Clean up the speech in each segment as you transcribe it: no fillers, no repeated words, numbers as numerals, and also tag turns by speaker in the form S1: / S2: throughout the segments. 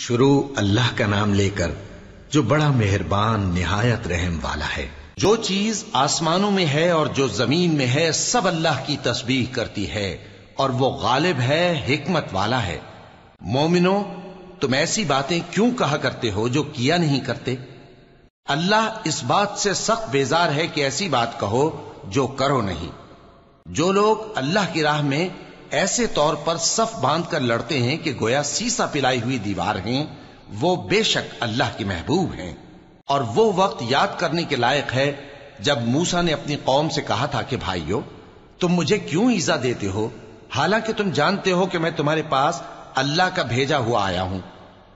S1: شروع اللہ کا نام لے کر جو بڑا مہربان نہایت رحم والا ہے۔ جو چیز آسمانوں میں ہے اور جو زمین میں ہے سب اللہ کی تسبیح کرتی ہے اور وہ غالب ہے، حکمت والا ہے۔ مومنو، تم ایسی باتیں کیوں کہا کرتے ہو جو کیا نہیں کرتے؟ اللہ اس بات سے سخت بیزار ہے کہ ایسی بات کہو جو کرو نہیں۔ جو لوگ اللہ کی راہ میں ایسے طور پر صف باندھ کر لڑتے ہیں کہ گویا سیسا پلائی ہوئی دیوار ہیں، وہ بے شک اللہ کے محبوب ہیں۔ اور وہ وقت یاد کرنے کے لائق ہے جب موسیٰ نے اپنی قوم سے کہا تھا کہ بھائیو، تم مجھے کیوں ایذا دیتے ہو حالانکہ تم جانتے ہو کہ میں تمہارے پاس اللہ کا بھیجا ہوا آیا ہوں۔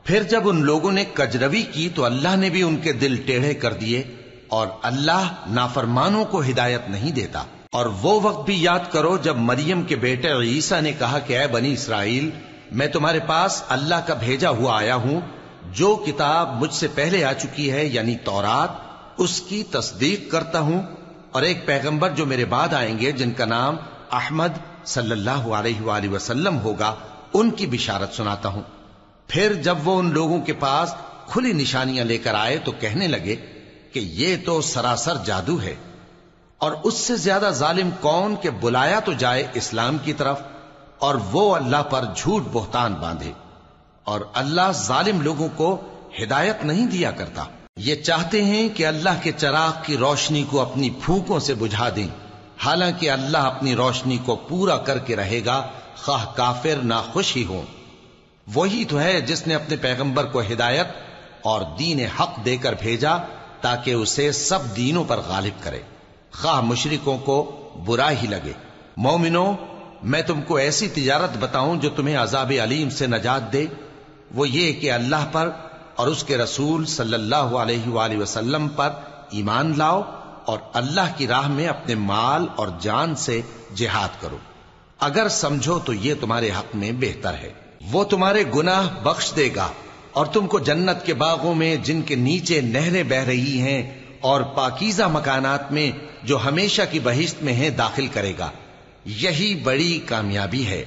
S1: پھر جب ان لوگوں نے کجروی کی تو اللہ نے بھی ان کے دل ٹیڑھے کر دیے، اور اللہ نافرمانوں کو ہدایت نہیں دیتا۔ اور وہ وقت بھی یاد کرو جب مریم کے بیٹے عیسیٰ نے کہا کہ اے بنی اسرائیل، میں تمہارے پاس اللہ کا بھیجا ہوا آیا ہوں، جو کتاب مجھ سے پہلے آ چکی ہے یعنی تورات، اس کی تصدیق کرتا ہوں، اور ایک پیغمبر جو میرے بعد آئیں گے جن کا نام احمد صلی اللہ علیہ وآلہ وسلم ہوگا، ان کی بشارت سناتا ہوں۔ پھر جب وہ ان لوگوں کے پاس کھلی نشانیاں لے کر آئے تو کہنے لگے کہ یہ تو سراسر جادو ہے، اور اس سے زیادہ ظالم کون کہ بلایا تو جائے اسلام کی طرف اور وہ اللہ پر جھوٹ بہتان باندھے۔ اور اللہ ظالم لوگوں کو ہدایت نہیں دیا کرتا۔ یہ چاہتے ہیں کہ اللہ کے چراغ کی روشنی کو اپنی پھونکوں سے بجھا دیں، حالانکہ اللہ اپنی روشنی کو پورا کر کے رہے گا، خواہ کافر ناخوش ہی ہوں۔ وہی تو ہے جس نے اپنے پیغمبر کو ہدایت اور دین حق دے کر بھیجا تاکہ اسے سب دینوں پر غالب کرے، خواہ مشرکوں کو برا ہی لگے۔ مومنو، میں تم کو ایسی تجارت بتاؤں جو تمہیں عذاب علیم سے نجات دے؟ وہ یہ کہ اللہ پر اور اس کے رسول صلی اللہ علیہ وآلہ وسلم پر ایمان لاؤ اور اللہ کی راہ میں اپنے مال اور جان سے جہاد کرو۔ اگر سمجھو تو یہ تمہارے حق میں بہتر ہے۔ وہ تمہارے گناہ بخش دے گا اور تم کو جنت کے باغوں میں جن کے نیچے نہریں بہ رہی ہیں اور پاکیزہ مکانات میں جو ہمیشہ کی بہشت میں ہیں داخل کرے گا۔ یہی بڑی کامیابی ہے۔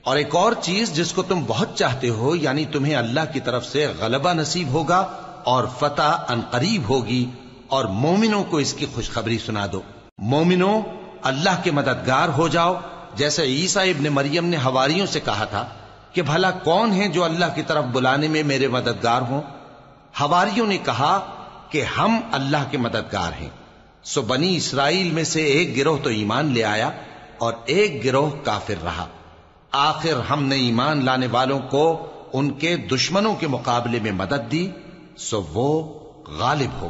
S1: اور ایک اور چیز جس کو تم بہت چاہتے ہو، یعنی تمہیں اللہ کی طرف سے غلبہ نصیب ہوگا اور فتح عنقریب ہوگی، اور مومنوں کو اس کی خوشخبری سنا دو۔ مومنوں، اللہ کے مددگار ہو جاؤ، جیسے عیسیٰ ابن مریم نے حواریوں سے کہا تھا کہ بھلا کون ہے جو اللہ کی طرف بلانے میں میرے مددگار ہوں؟ حواریوں نے کہا کہ ہم اللہ کے مددگار ہیں۔ سو بنی اسرائیل میں سے ایک گروہ تو ایمان لے آیا اور ایک گروہ کافر رہا۔ آخر ہم نے ایمان لانے والوں کو ان کے دشمنوں کے مقابلے میں مدد دی، سو وہ غالب ہو گئے۔